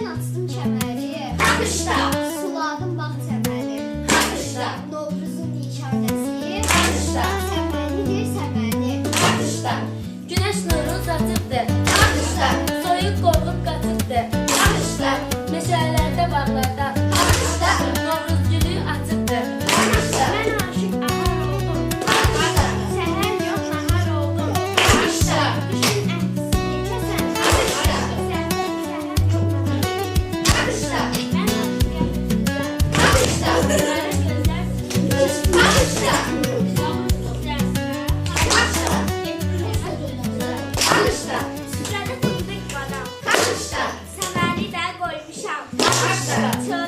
Ben açdım kəməri, Alkışla. suladım bağ təməli. Alkışla. Novruzun nişanəsi, Alkışla. səməlidir səməli. Alkışla. Güneş nuru uzatıbdır. Alkışla. Soyuq qorxub qaçıbdır. Alkışla. Meşələrdə, bağlarda. Alkışla. Novruz gülü açıbdır. Alkışla. Mən aşıq ahar oldum, Alkışla. səhər yox nahar oldum. Alkışla. Düşün əhdisini kəsən, Alkışla. səhər yox nahar. Alkışla. Mən aşıq yaxınızda, Alkışla. gözlər süzür. Alkışla. Novruz süfrəsinə, Alkışla. getirir sözünüzə. Alkışla. Süfrədə fındık badam, Alkışla. səməli də qoymuşam. Alkışla. Çörək